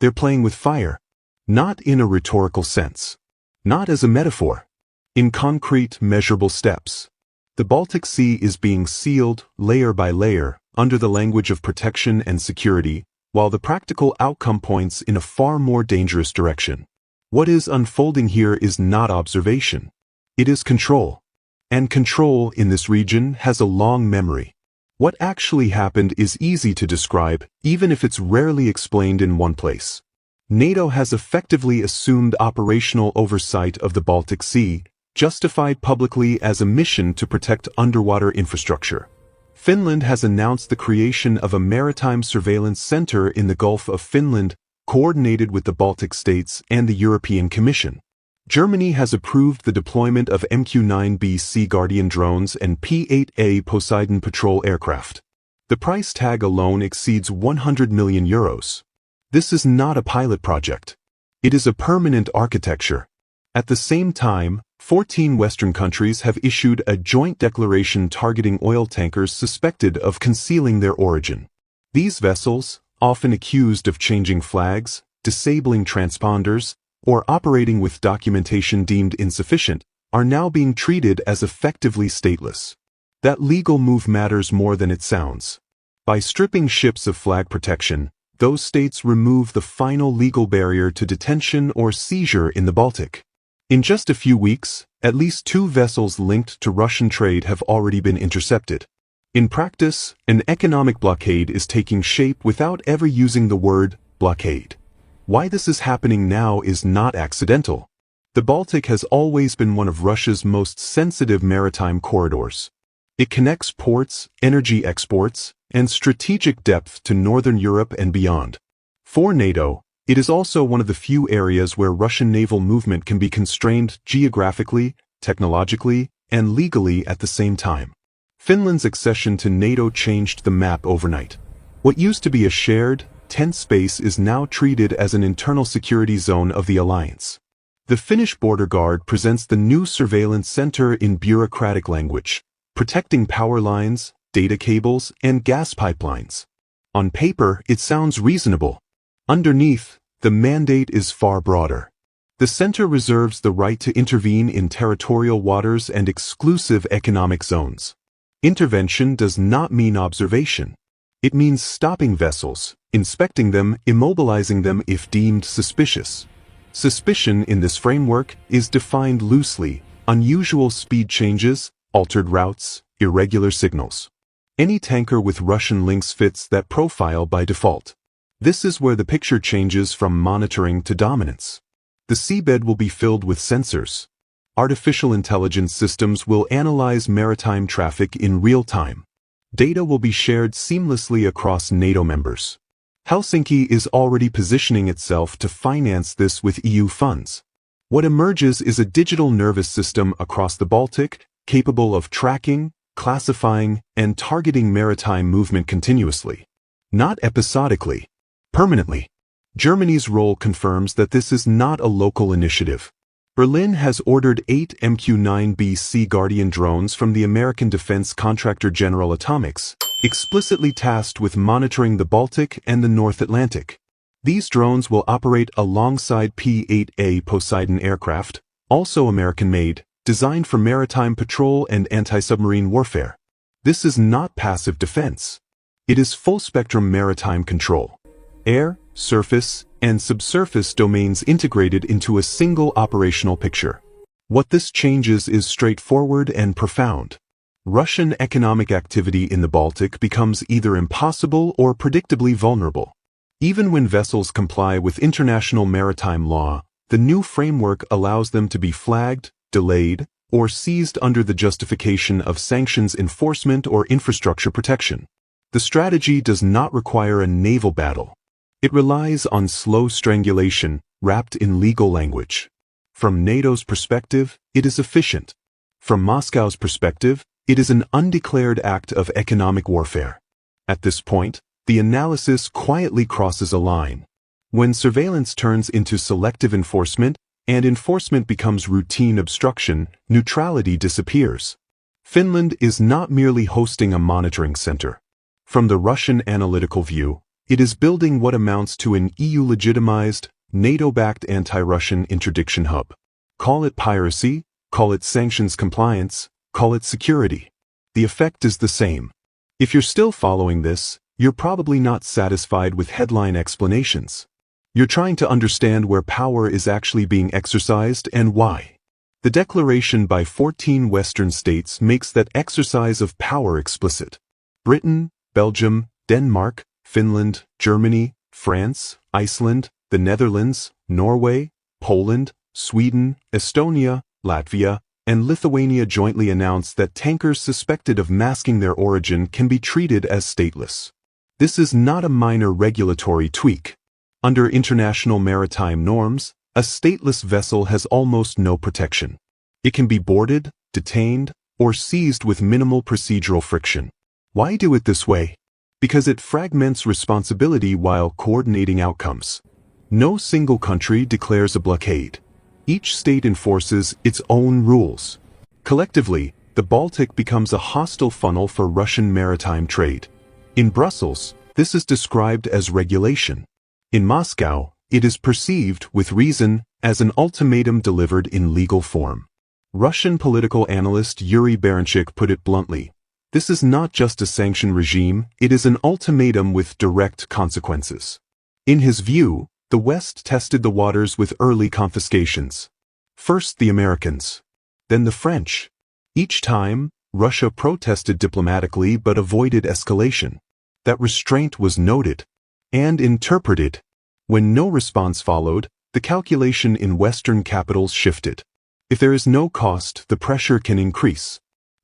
They're playing with fire. Not in a rhetorical sense. Not as a metaphor. In concrete, measurable steps. The Baltic Sea is being sealed, layer by layer, under the language of protection and security, while the practical outcome points in a far more dangerous direction. What is unfolding here is not observation. It is control. And control in this region has a long memory. What actually happened is easy to describe, even if it's rarely explained in one place. NATO has effectively assumed operational oversight of the Baltic Sea, justified publicly as a mission to protect underwater infrastructure. Finland has announced the creation of a maritime surveillance center in the Gulf of Finland, coordinated with the Baltic states and the European Commission. Germany has approved the deployment of MQ-9B Sea Guardian drones and P-8A Poseidon patrol aircraft. The price tag alone exceeds €100 million. This is not a pilot project. It is a permanent architecture. At the same time, 14 Western countries have issued a joint declaration targeting oil tankers suspected of concealing their origin. These vessels, often accused of changing flags, disabling transponders, or operating with documentation deemed insufficient, are now being treated as effectively stateless. That legal move matters more than it sounds. By stripping ships of flag protection, those states remove the final legal barrier to detention or seizure in the Baltic. In just a few weeks, at least 2 vessels linked to Russian trade have already been intercepted. In practice, an economic blockade is taking shape without ever using the word blockade. Why this is happening now is not accidental. The Baltic has always been one of Russia's most sensitive maritime corridors. It connects ports, energy exports, and strategic depth to Northern Europe and beyond. For NATO, it is also one of the few areas where Russian naval movement can be constrained geographically, technologically, and legally at the same time. Finland's accession to NATO changed the map overnight. What used to be a shared, tense space is now treated as an internal security zone of the alliance. The Finnish border guard presents the new surveillance center in bureaucratic language, protecting power lines, data cables, and gas pipelines. On paper, it sounds reasonable. Underneath, the mandate is far broader. The center reserves the right to intervene in territorial waters and exclusive economic zones. Intervention does not mean observation. It means stopping vessels, inspecting them, immobilizing them if deemed suspicious. Suspicion in this framework is defined loosely: unusual speed changes, altered routes, irregular signals. Any tanker with Russian links fits that profile by default. This is where the picture changes from monitoring to dominance. The seabed will be filled with sensors. Artificial intelligence systems will analyze maritime traffic in real time. Data will be shared seamlessly across NATO members. Helsinki is already positioning itself to finance this with EU funds. What emerges is a digital nervous system across the Baltic, capable of tracking, classifying, and targeting maritime movement continuously. Not episodically. Permanently. Germany's role confirms that this is not a local initiative. Berlin has ordered 8 MQ-9B Sea Guardian drones from the American defense contractor General Atomics, explicitly tasked with monitoring the Baltic and the North Atlantic. These drones will operate alongside P-8A Poseidon aircraft, also American-made, designed for maritime patrol and anti-submarine warfare. This is not passive defense. It is full-spectrum maritime control. Air, surface, and subsurface domains integrated into a single operational picture. What this changes is straightforward and profound. Russian economic activity in the Baltic becomes either impossible or predictably vulnerable. Even when vessels comply with international maritime law, the new framework allows them to be flagged, delayed, or seized under the justification of sanctions enforcement or infrastructure protection. The strategy does not require a naval battle. It relies on slow strangulation, wrapped in legal language. From NATO's perspective, it is efficient. From Moscow's perspective, it is an undeclared act of economic warfare. At this point, the analysis quietly crosses a line. When surveillance turns into selective enforcement, and enforcement becomes routine obstruction, neutrality disappears. Finland is not merely hosting a monitoring center. From the Russian analytical view, It is building what amounts to an EU-legitimized, NATO-backed anti-Russian interdiction hub. Call it piracy, call it sanctions compliance, call it security. The effect is the same. If you're still following this, you're probably not satisfied with headline explanations. You're trying to understand where power is actually being exercised and why. The declaration by 14 Western states makes that exercise of power explicit. Britain, Belgium, Denmark, Finland, Germany, France, Iceland, the Netherlands, Norway, Poland, Sweden, Estonia, Latvia, and Lithuania jointly announced that tankers suspected of masking their origin can be treated as stateless. This is not a minor regulatory tweak. Under international maritime norms, a stateless vessel has almost no protection. It can be boarded, detained, or seized with minimal procedural friction. Why do it this way? Because it fragments responsibility while coordinating outcomes. No single country declares a blockade. Each state enforces its own rules. Collectively, the Baltic becomes a hostile funnel for Russian maritime trade. In Brussels, this is described as regulation. In Moscow, it is perceived, with reason, as an ultimatum delivered in legal form. Russian political analyst Yuri Baranchik put it bluntly, "This is not just a sanction regime, it is an ultimatum with direct consequences." In his view, the West tested the waters with early confiscations. First the Americans, then the French. Each time, Russia protested diplomatically but avoided escalation. That restraint was noted and interpreted. When no response followed, the calculation in Western capitals shifted. If there is no cost, the pressure can increase.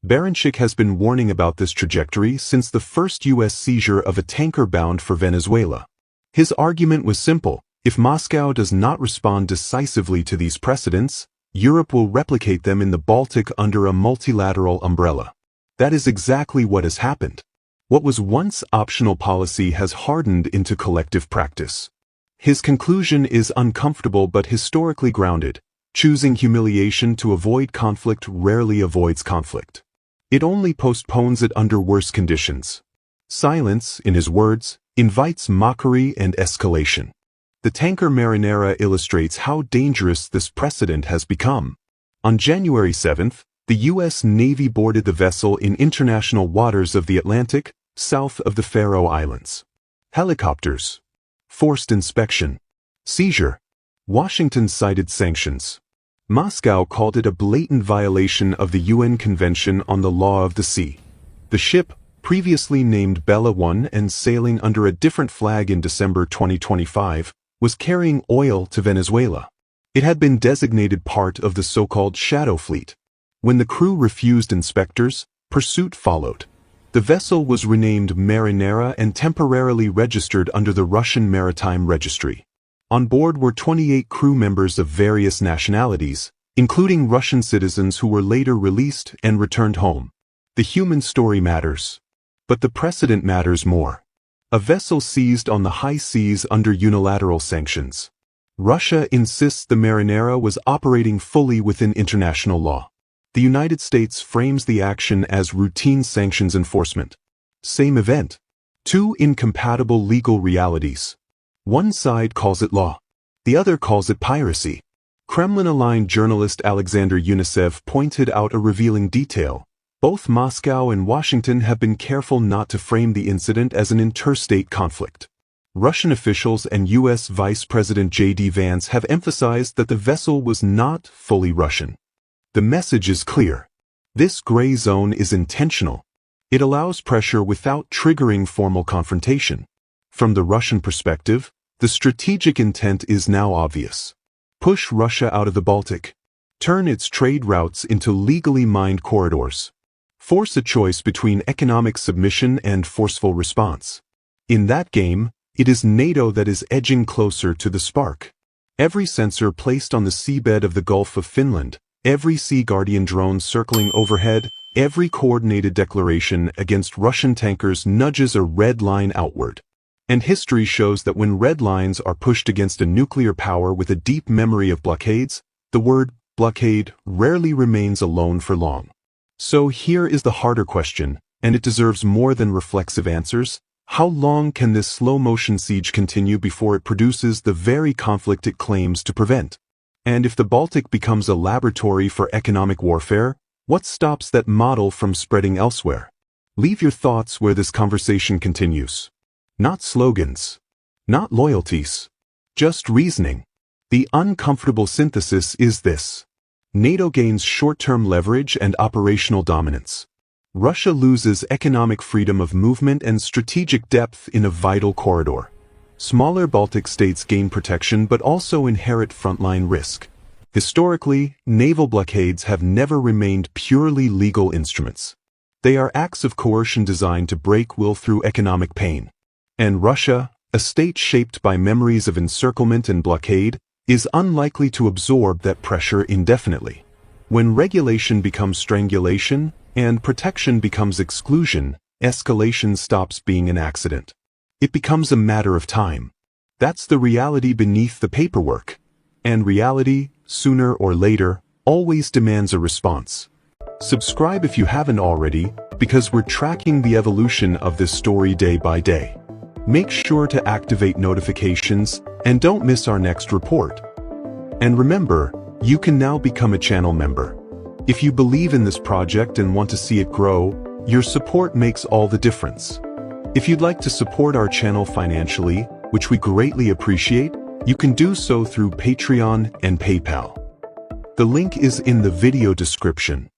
Baranchik has been warning about this trajectory since the first U.S. seizure of a tanker bound for Venezuela. His argument was simple: if Moscow does not respond decisively to these precedents, Europe will replicate them in the Baltic under a multilateral umbrella. That is exactly what has happened. What was once optional policy has hardened into collective practice. His conclusion is uncomfortable but historically grounded. Choosing humiliation to avoid conflict rarely avoids conflict. It only postpones it under worse conditions. Silence, in his words, invites mockery and escalation. The tanker Marinera illustrates how dangerous this precedent has become. On January 7th, the U.S. Navy boarded the vessel in international waters of the Atlantic, south of the Faroe Islands. Helicopters. Forced inspection. Seizure. Washington cited sanctions. Moscow called it a blatant violation of the UN Convention on the Law of the Sea. The ship, previously named Bella 1 and sailing under a different flag in December 2025, was carrying oil to Venezuela. It had been designated part of the so-called Shadow Fleet. When the crew refused inspectors, pursuit followed. The vessel was renamed Marinera and temporarily registered under the Russian Maritime Registry. On board were 28 crew members of various nationalities, including Russian citizens who were later released and returned home. The human story matters. But the precedent matters more. A vessel seized on the high seas under unilateral sanctions. Russia insists the Marinera was operating fully within international law. The United States frames the action as routine sanctions enforcement. Same event. Two incompatible legal realities. One side calls it law. The other calls it piracy. Kremlin-aligned journalist Alexander Yunisev pointed out a revealing detail. Both Moscow and Washington have been careful not to frame the incident as an interstate conflict. Russian officials and U.S. Vice President J.D. Vance have emphasized that the vessel was not fully Russian. The message is clear. This gray zone is intentional. It allows pressure without triggering formal confrontation. From the Russian perspective, the strategic intent is now obvious. Push Russia out of the Baltic. Turn its trade routes into legally mined corridors. Force a choice between economic submission and forceful response. In that game, it is NATO that is edging closer to the spark. Every sensor placed on the seabed of the Gulf of Finland, every Sea Guardian drone circling overhead, every coordinated declaration against Russian tankers nudges a red line outward. And history shows that when red lines are pushed against a nuclear power with a deep memory of blockades, the word blockade rarely remains alone for long. So here is the harder question, and it deserves more than reflexive answers. How long can this slow-motion siege continue before it produces the very conflict it claims to prevent? And if the Baltic becomes a laboratory for economic warfare, what stops that model from spreading elsewhere? Leave your thoughts where this conversation continues. Not slogans. Not loyalties. Just reasoning. The uncomfortable synthesis is this. NATO gains short-term leverage and operational dominance. Russia loses economic freedom of movement and strategic depth in a vital corridor. Smaller Baltic states gain protection but also inherit frontline risk. Historically, naval blockades have never remained purely legal instruments. They are acts of coercion designed to break will through economic pain. And Russia, a state shaped by memories of encirclement and blockade, is unlikely to absorb that pressure indefinitely. When regulation becomes strangulation and protection becomes exclusion, escalation stops being an accident. It becomes a matter of time. That's the reality beneath the paperwork. And reality, sooner or later, always demands a response. Subscribe if you haven't already, because we're tracking the evolution of this story day by day. Make sure to activate notifications and don't miss our next report. And remember, you can now become a channel member. If you believe in this project and want to see it grow, your support makes all the difference. If you'd like to support our channel financially, which we greatly appreciate, you can do so through Patreon and PayPal. The link is in the video description.